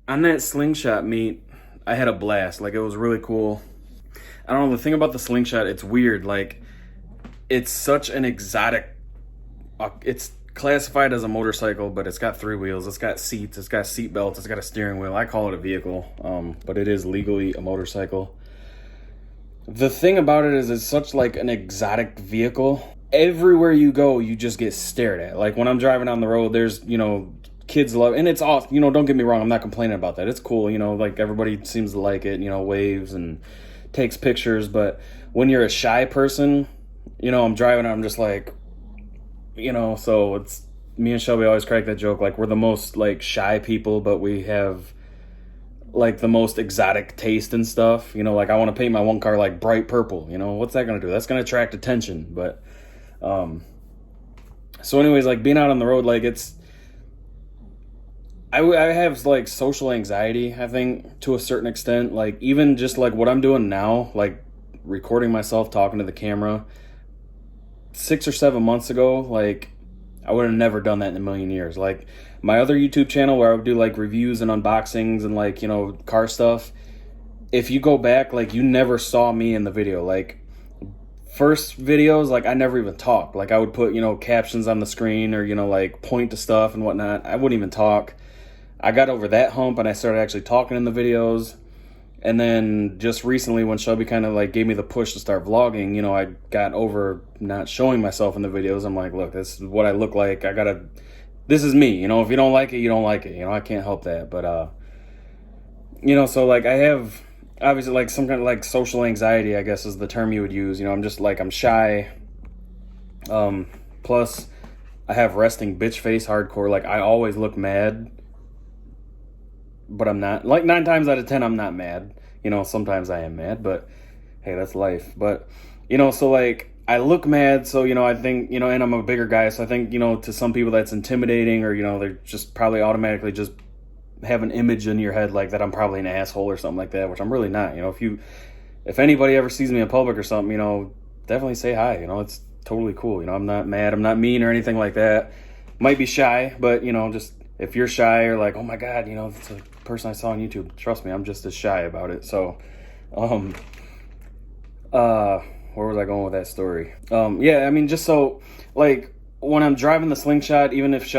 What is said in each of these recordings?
On that Slingshot meet, I had a blast. Like, it was really cool. I don't know, the thing about the Slingshot, it's weird. Like, it's such an exotic, it's classified as a motorcycle, but it's got three wheels, it's got seats, it's got seat belts, it's got a steering wheel. I call it a vehicle, but it is legally a motorcycle. The thing about it is it's such like an exotic vehicle. Everywhere you go, you just get stared at. Like, when I'm driving down the road, there's, kids love, and it's awesome. Don't get me wrong, I'm not complaining about that. It's cool, like everybody seems to like it, waves and takes pictures. But when you're a shy person, I'm driving, I'm just like, so it's me and Shelby always crack that joke. Like, we're the most like shy people, but we have like the most exotic taste and stuff. Like, I want to paint my one car like bright purple. What's that going to do? That's going to attract attention. But so anyways, like, being out on the road, like, I have like social anxiety, I think, to a certain extent. Like, even just like what I'm doing now, like recording myself talking to the camera, 6 or 7 months ago, like, I would have never done that in a million years. Like, my other YouTube channel where I would do like reviews and unboxings and like, car stuff, if you go back, like, you never saw me in the video. Like, first videos, like, I never even talked. Like, I would put, captions on the screen or, like, point to stuff and whatnot. I wouldn't even talk. I got over that hump and I started actually talking in the videos. And then just recently, when Shelby kind of like gave me the push to start vlogging, I got over not showing myself in the videos. I'm like, look, this is what I look like. This is me. If you don't like it, you don't like it. I can't help that. But, so like, I have obviously like some kind of like social anxiety, I guess is the term you would use. I'm just like, I'm shy. Plus I have resting bitch face hardcore. Like, I always look mad, but I'm not. Like, 9 times out of 10, I'm not mad. Sometimes I am mad, but hey, that's life. But, so like, I look mad, so, I think, and I'm a bigger guy, so I think, to some people that's intimidating, or, they're just probably automatically just have an image in your head like that I'm probably an asshole or something like that, which I'm really not. If anybody ever sees me in public or something, definitely say hi. It's totally cool. I'm not mad, I'm not mean or anything like that. Might be shy, but, just if you're shy or like, oh my God, it's a person I saw on YouTube, trust me, I'm just as shy about it. So, where was I going with that story? Yeah, I mean, just so, like, when I'm driving the Slingshot, even if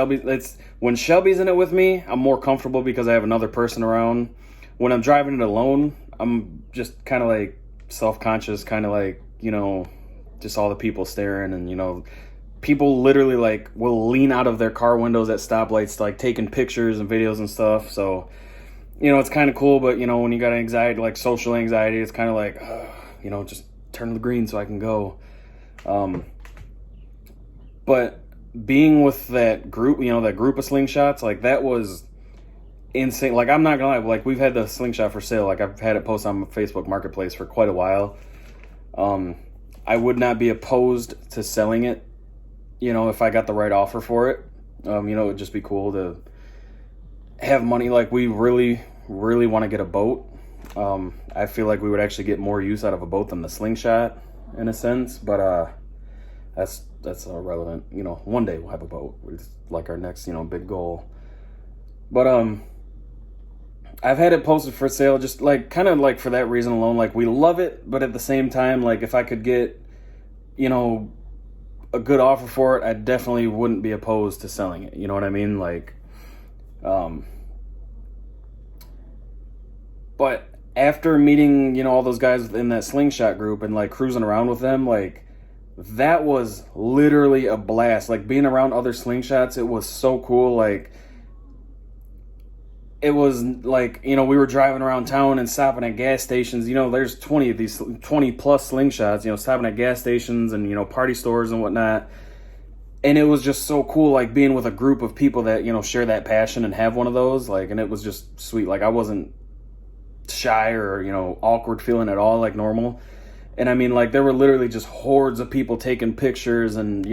when Shelby's in it with me, I'm more comfortable because I have another person around. When I'm driving it alone, I'm just kind of like self-conscious, kind of like, just all the people staring, and, people literally like will lean out of their car windows at stoplights, like taking pictures and videos and stuff. So, it's kind of cool, but, when you got anxiety, like social anxiety, it's kind of like, just turn the green so I can go. But being with that group, that group of Slingshots, like, that was insane. Like, I'm not gonna lie, like, we've had the Slingshot for sale. Like, I've had it posted on Facebook Marketplace for quite a while. I would not be opposed to selling it, if I got the right offer for it. It would just be cool to have money. Like, we really, really want to get a boat. I feel like we would actually get more use out of a boat than the Slingshot in a sense, but that's irrelevant. One day we'll have a boat. It's like our next, big goal. But I've had it posted for sale just like kind of like for that reason alone. Like, we love it, but at the same time, like, if I could get, a good offer for it, I definitely wouldn't be opposed to selling it. You know what I mean? Like, but after meeting, all those guys in that Slingshot group and like cruising around with them, like, that was literally a blast. Like, being around other Slingshots, it was so cool. Like, it was like, we were driving around town and stopping at gas stations. There's 20 of these, 20 plus Slingshots, stopping at gas stations and, party stores and whatnot. And it was just so cool, like, being with a group of people that, share that passion and have one of those. Like, and it was just sweet. Like, I wasn't shy or, awkward feeling at all, like normal. And I mean, like, there were literally just hordes of people taking pictures and,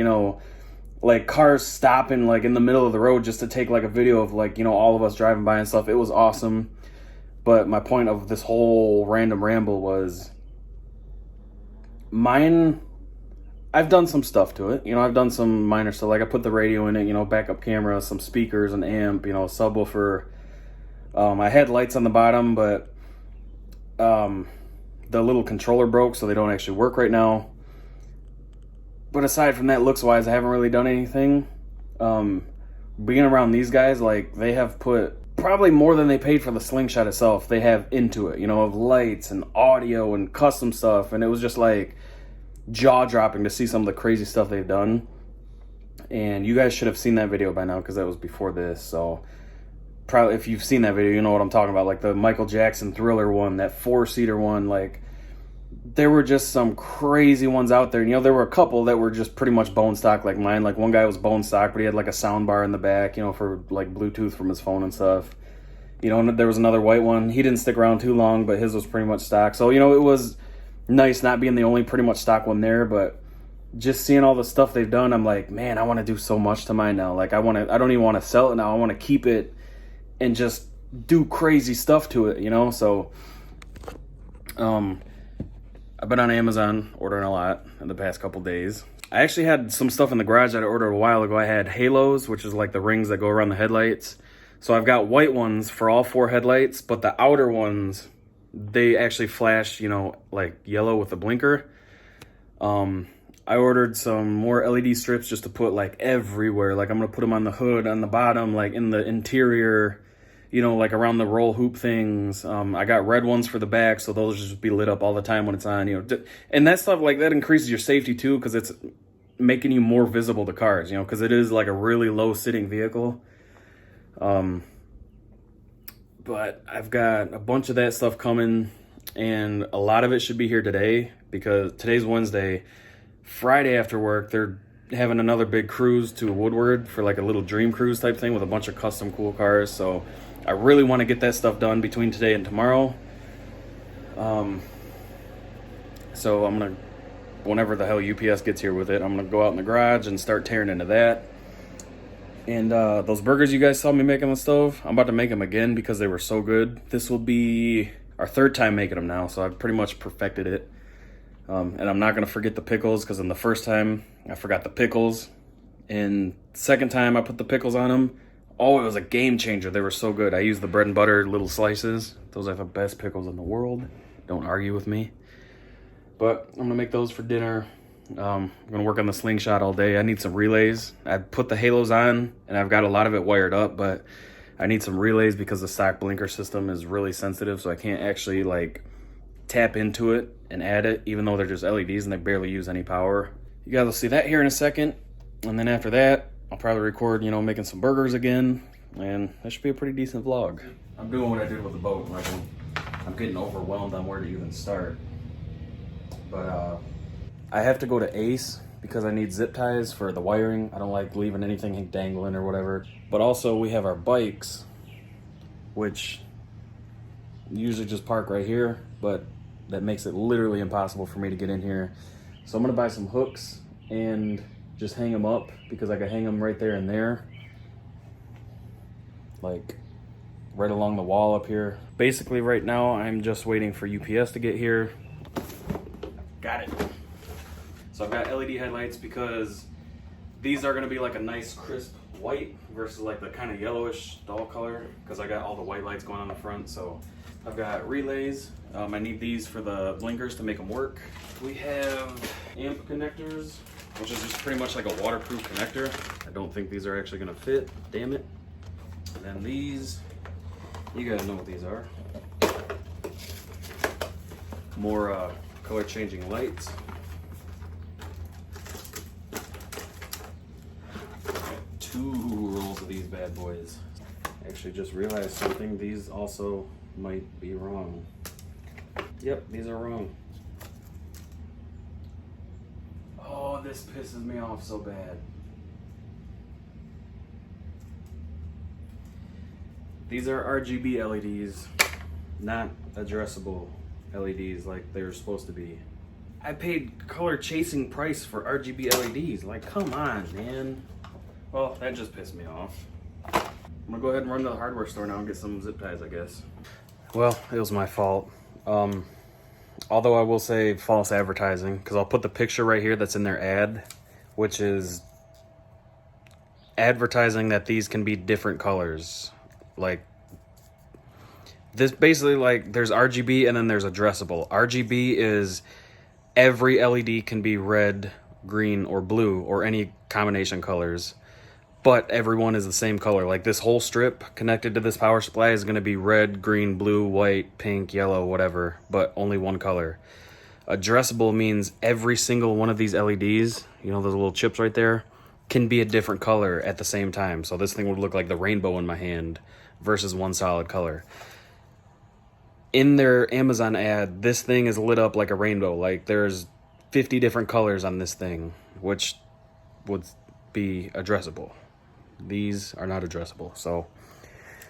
like, cars stopping like in the middle of the road just to take like a video of like, all of us driving by and stuff. It was awesome. But my point of this whole random ramble was mine. I've done some stuff to it. I've done some minor stuff. Like, I put the radio in it, backup camera, some speakers, an amp, subwoofer. I had lights on the bottom, but the little controller broke, so they don't actually work right now. But aside from that, looks wise, I haven't really done anything. Being around these guys, like, they have put probably more than they paid for the Slingshot itself. They have into it, you know, of lights and audio and custom stuff. And it was just like jaw dropping to see some of the crazy stuff they've done. And you guys should have seen that video by now, because that was before this. So probably if you've seen that video, you know what I'm talking about. Like the Michael Jackson Thriller one, that 4-seater one, like, there were just some crazy ones out there. You know, there were a couple that were just pretty much bone stock like mine. Like one guy was bone stock, but he had like a sound bar in the back, you know, for like Bluetooth from his phone and stuff. You know, and there was another white one. He didn't stick around too long, but his was pretty much stock. So, you know, it was nice not being the only pretty much stock one there, but just seeing all the stuff they've done, I'm like, man, I want to do so much to mine now. Like I don't even want to sell it now. I want to keep it and just do crazy stuff to it, you know? So, I've been on Amazon ordering a lot in the past couple days. I actually had some stuff in the garage that I ordered a while ago. I had halos, which is like the rings that go around the headlights. So I've got white ones for all 4 headlights, but the outer ones, they actually flash, you know, like yellow with the blinker. I ordered some more LED strips just to put like everywhere. Like I'm going to put them on the hood, on the bottom, like in the interior, you know, like around the roll hoop things. I got red ones for the back, so those just be lit up all the time when it's on, you know. And that stuff, like, that increases your safety too, because it's making you more visible to cars, you know, because it is like a really low sitting vehicle. But I've got a bunch of that stuff coming, and a lot of it should be here today, because today's Wednesday. Friday after work, they're having another big cruise to Woodward for like a little dream cruise type thing with a bunch of custom cool cars. So I really want to get that stuff done between today and tomorrow. So I'm gonna, whenever the hell UPS gets here with it, I'm gonna go out in the garage and start tearing into that. And those burgers you guys saw me making on the stove, I'm about to make them again because they were so good. This will be our 3rd time making them now, so I've pretty much perfected it. And I'm not going to forget the pickles, because in the first time I forgot the pickles, and second time I put the pickles on them. Oh, it was a game changer. They were so good. I used the bread and butter little slices. Those are the best pickles in the world. Don't argue with me. But I'm going to make those for dinner. I'm going to work on the Slingshot all day. I need some relays. I put the halos on, and I've got a lot of it wired up, but I need some relays because the stock blinker system is really sensitive, so I can't actually like tap into it and add it, even though they're just LEDs and they barely use any power. You guys will see that here in a second. And then after that, I'll probably record, you know, making some burgers again. And that should be a pretty decent vlog. I'm doing what I did with the boat. Like I'm getting overwhelmed on where to even start. But I have to go to Ace because I need zip ties for the wiring. I don't like leaving anything dangling or whatever. But also we have our bikes, which usually just park right here, but that makes it literally impossible for me to get in here. So I'm gonna buy some hooks and just hang them up, because I can hang them right there and there, like right along the wall up here. Basically right now I'm just waiting for UPS to get here. Got it. So I've got LED headlights because these are gonna be like a nice crisp white versus like the kind of yellowish dull color, because I got all the white lights going on the front. So I've got relays. I need these for the blinkers to make them work. We have amp connectors, which is just pretty much like a waterproof connector. I don't think these are actually gonna fit, damn it. And then these, you guys know what these are. More color changing lights. Got 2 rolls of these bad boys. Actually just realized something, these also might be wrong. Yep, these are wrong. Oh, this pisses me off so bad. These are RGB LEDs, not addressable LEDs like they were supposed to be. I paid color chasing price for RGB LEDs. Like, come on, man. Well, that just pissed me off. I'm gonna go ahead and run to the hardware store now and get some zip ties, I guess. Well, it was my fault. Although I will say false advertising, because I'll put the picture right here that's in their ad, which is advertising that these can be different colors. Like, This basically, like, there's RGB and then there's addressable. RGB is every LED can be red, green, or blue, or any combination colors, but everyone is the same color. Like, this whole strip connected to this power supply is going to be red, green, blue, white, pink, yellow, whatever, but only one color. Addressable means every single one of these LEDs, you know, those little chips right there, can be a different color at the same time. So this thing would look like the rainbow in my hand versus one solid color. In their Amazon ad, this thing is lit up like a rainbow. Like, there's 50 different colors on this thing, which would be addressable. These are not addressable. So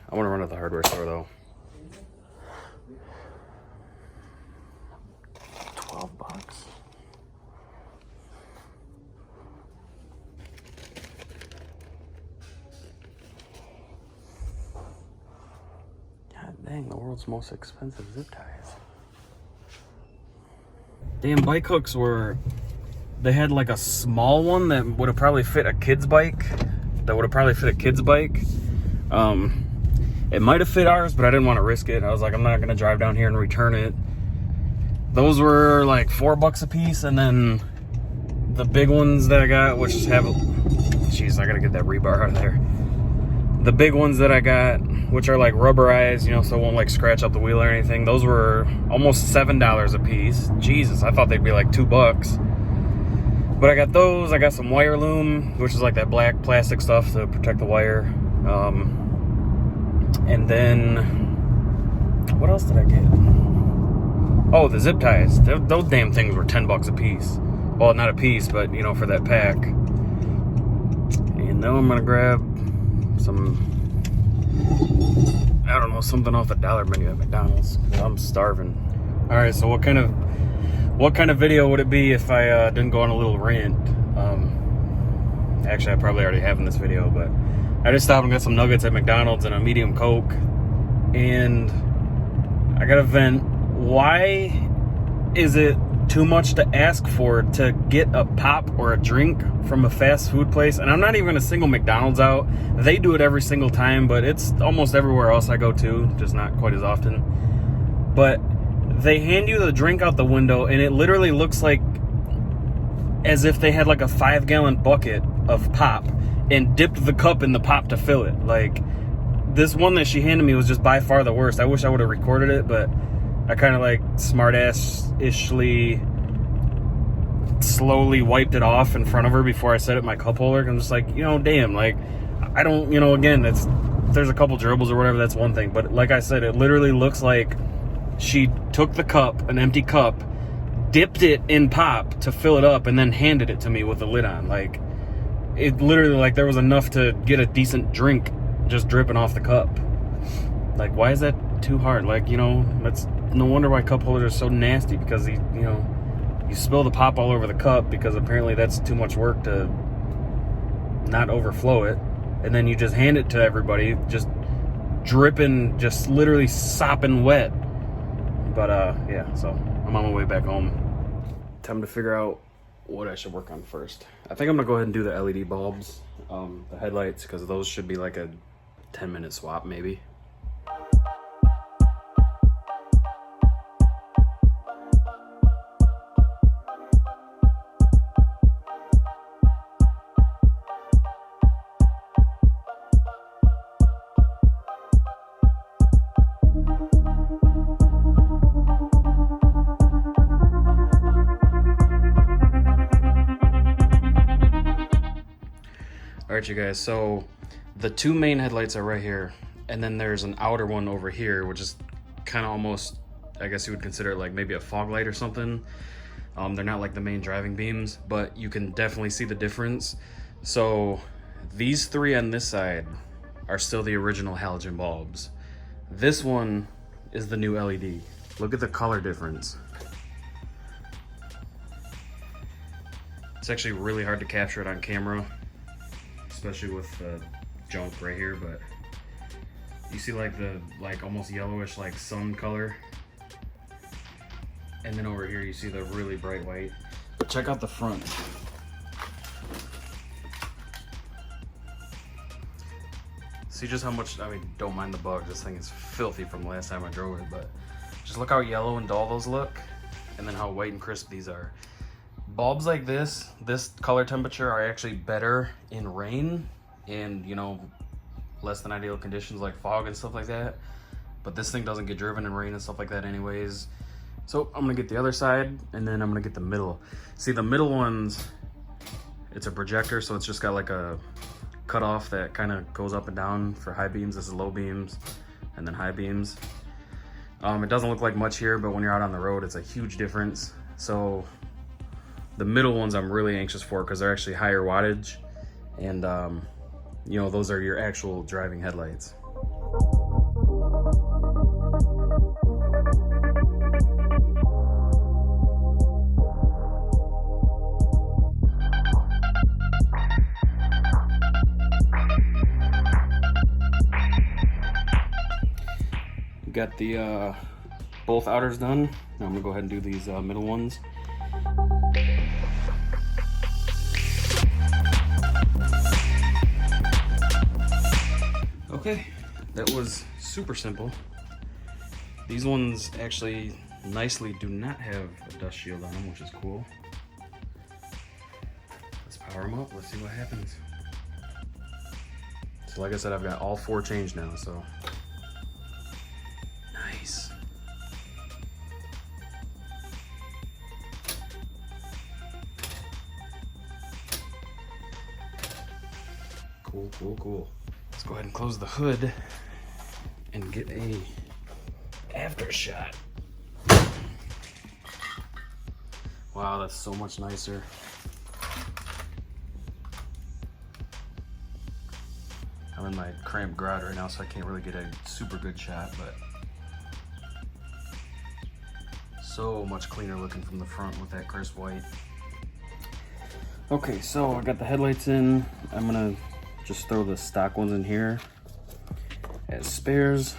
I want to run to the hardware store though. $12. God dang, the world's most expensive zip ties. Damn, bike hooks they had like a small one that would have probably fit a kid's bike. It might have fit ours, but I didn't want to risk it. I was like, I'm not going to drive down here and return it. Those were like $4 a piece, and then the big ones that I got, which have, jeez, I got to get that rebar out of there. The big ones that I got, which are like rubberized, you know, so it won't like scratch up the wheel or anything, those were almost $7 a piece. Jesus, I thought they'd be like $2. But I got those. I got some wire loom, which is like that black plastic stuff to protect the wire. And then, what else did I get? Oh, the zip ties. Those damn things were $10 a piece. Well, not a piece, but, you know, for that pack. And now I'm gonna grab some, I don't know, something off the dollar menu at McDonald's. I'm starving. All right, so what kind of video would it be if I didn't go on a little rant? Actually, I probably already have in this video, but I just stopped and got some nuggets at McDonald's and a medium Coke, and I got a vent. Why is it too much to ask for to get a pop or a drink from a fast food place? And I'm not even a single McDonald's out. They do it every single time, but it's almost everywhere else I go to, just not quite as often. But they hand you the drink out the window, and it literally looks like as if they had like a 5-gallon bucket of pop and dipped the cup in the pop to fill it. Like, this one that she handed me was just by far the worst. I wish I would have recorded it, but I kind of like smart-ass-ishly slowly wiped it off in front of her before I set it in my cup holder. I'm just like, you know, damn, like, I don't, you know, again, there's a couple dribbles or whatever, that's one thing. But like I said, it literally looks like she took the cup, an empty cup, dipped it in pop to fill it up, and then handed it to me with the lid on. Like, it literally, like, there was enough to get a decent drink just dripping off the cup. Like, why is that too hard? Like, you know, that's no wonder why cup holders are so nasty, because you know, you spill the pop all over the cup because apparently that's too much work to not overflow it, and then you just hand it to everybody just dripping, just literally sopping wet. But yeah, so I'm on my way back home. Time to figure out what I should work on first. I think I'm gonna go ahead and do the LED bulbs, the headlights, because those should be like a 10-minute swap maybe. Alright, you guys, so the two main headlights are right here, and then there's an outer one over here, which is kind of almost, I guess you would consider it like maybe a fog light or something. They're not like the main driving beams, but you can definitely see the difference. So these three on this side are still the original halogen bulbs. This one is the new LED. Look at the color difference. It's actually really hard to capture it on camera, especially with the junk right here, but you see like the almost yellowish like sun color, and then over here you see the really bright white. But check out the front. See just how much, I mean, don't mind the bug. This thing is filthy from the last time I drove it, but just look how yellow and dull those look, and then how white and crisp these are. Bulbs like this color temperature are actually better in rain and, you know, less than ideal conditions like fog and stuff like that. But this thing doesn't get driven in rain and stuff like that anyways. So I'm gonna get the other side, and then I'm gonna get the middle. See, the middle ones, it's a projector, so it's just got like a cutoff that kind of goes up and down for high beams. This is low beams, and then high beams. It doesn't look like much here, but when you're out on the road, it's a huge difference. So the middle ones I'm really anxious for because they're actually higher wattage, and you know, those are your actual driving headlights. Got the both outers done. Now I'm gonna go ahead and do these middle ones. Okay, that was super simple. These ones actually nicely do not have a dust shield on them, which is cool. Let's power them up, let's see what happens. So like I said, I've got all 4 changed now, so. Nice. Cool, cool, cool. Let's go ahead and close the hood and get a after shot. Wow, that's so much nicer. I'm in my cramped garage right now, so I can't really get a super good shot, but so much cleaner looking from the front with that crisp white. Okay, so I got the headlights in. I'm gonna just throw the stock ones in here as spares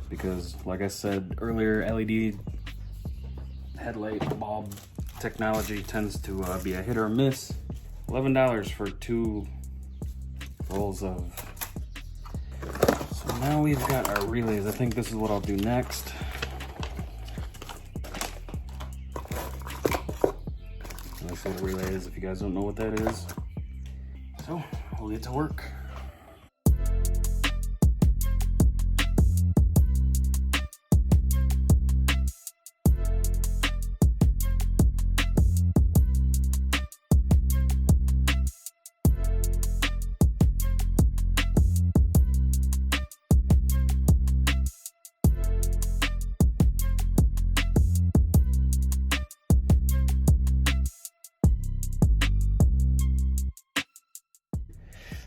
because, like I said earlier, LED headlight bulb technology tends to be a hit or a miss. $11 for 2 rolls of. So now we've got our relays. I think this is what I'll do next. Nice little relay is, if you guys don't know what that is. So we'll get to work.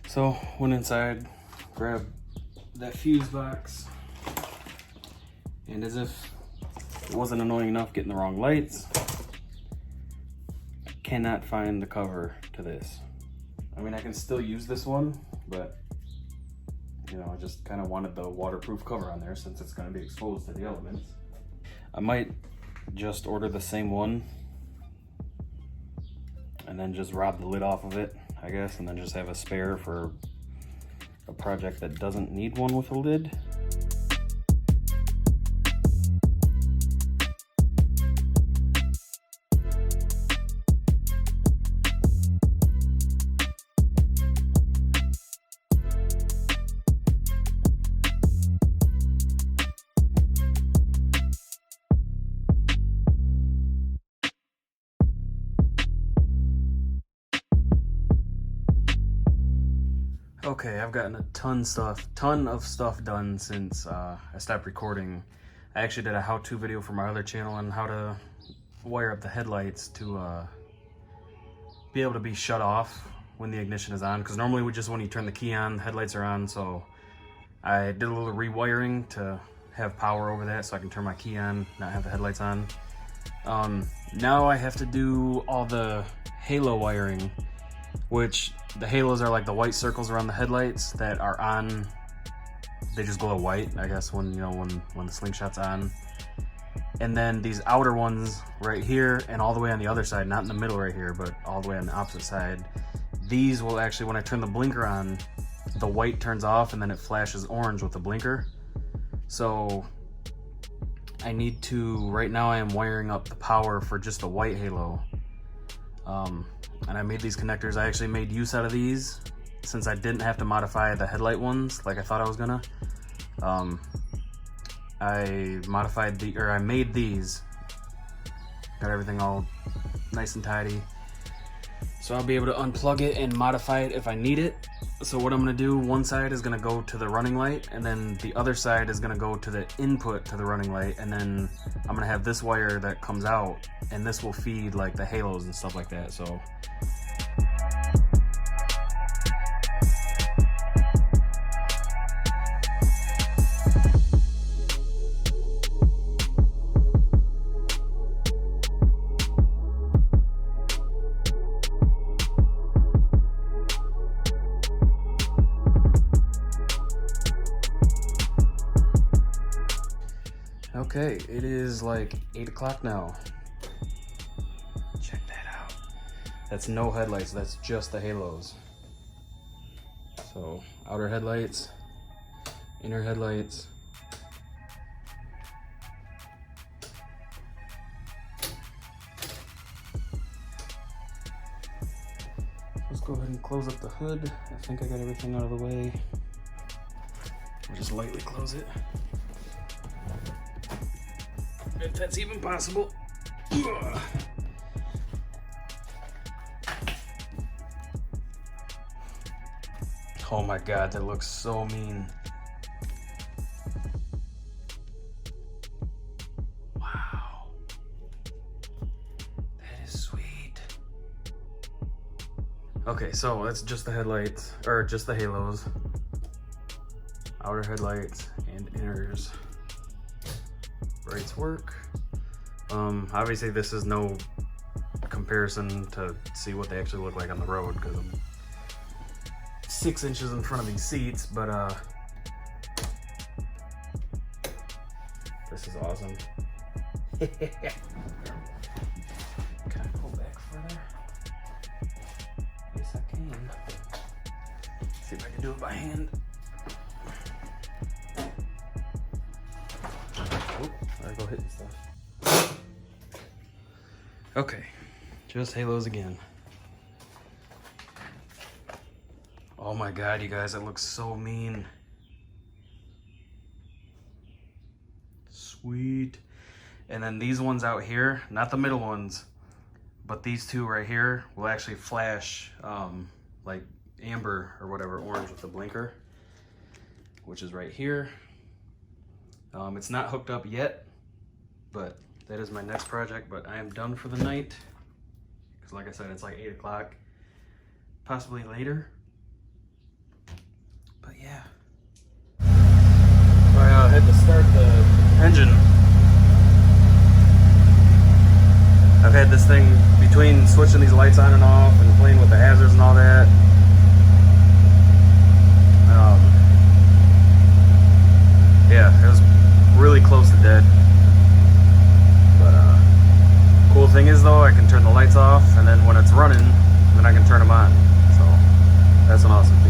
So went inside, grabbed that fuse box, and as if it wasn't annoying enough getting the wrong lights, I cannot find the cover to this. I mean, I can still use this one, but you know, I just kind of wanted the waterproof cover on there since it's going to be exposed to the elements. I might just order the same one and then just rob the lid off of it, I guess, and then just have a spare for a project that doesn't need one with a lid. Okay, I've gotten a ton of stuff done since I stopped recording. I actually did a how-to video for my other channel on how to wire up the headlights to be able to be shut off when the ignition is on, because normally when you turn the key on, the headlights are on. So I did a little rewiring to have power over that so I can turn my key on, not have the headlights on. Now I have to do all the halo wiring, which the halos are like the white circles around the headlights that are on. They just glow white, I guess, when when the Slingshot's on. And then these outer ones right here and all the way on the other side, not in the middle right here, but all the way on the opposite side. These will actually, when I turn the blinker on, the white turns off and then it flashes orange with the blinker. So I need to, right now I am wiring up the power for just the white halo. And I made these connectors. I actually made use out of these since I didn't have to modify the headlight ones like I thought I was gonna. I made these. Got everything all nice and tidy. So I'll be able to unplug it and modify it if I need it. So what I'm gonna do, one side is gonna go to the running light, and then the other side is gonna go to the input to the running light, and then I'm gonna have this wire that comes out, and this will feed like the halos and stuff like that. So okay, it is like 8 o'clock now. Check that out. That's no headlights, that's just the halos. So outer headlights, inner headlights. Let's go ahead and close up the hood. I think I got everything out of the way. I'll just lightly close it, if that's even possible. Oh my God, that looks so mean. Wow. That is sweet. Okay, so that's just the headlights, or just the halos. Outer headlights and inners. Brights work. Obviously this is no comparison to see what they actually look like on the road because I'm 6 inches in front of these seats, but this is awesome. Can I pull back further? Yes, I can. See if I can do it by hand. I go hitting stuff. Okay, just halos again. Oh my God, you guys, that looks so mean. Sweet. And then these ones out here, not the middle ones, but these two right here will actually flash like amber or whatever, orange with the blinker, which is right here. It's not hooked up yet, but that is my next project. But I am done for the night because, like I said, it's like 8 o'clock, possibly later. But yeah, I had to start the engine. I've had this thing between switching these lights on and off and playing with the hazards and all that. Yeah, it was really close to dead. But cool thing is though, I can turn the lights off, and then when it's running, then I can turn them on. So that's awesome.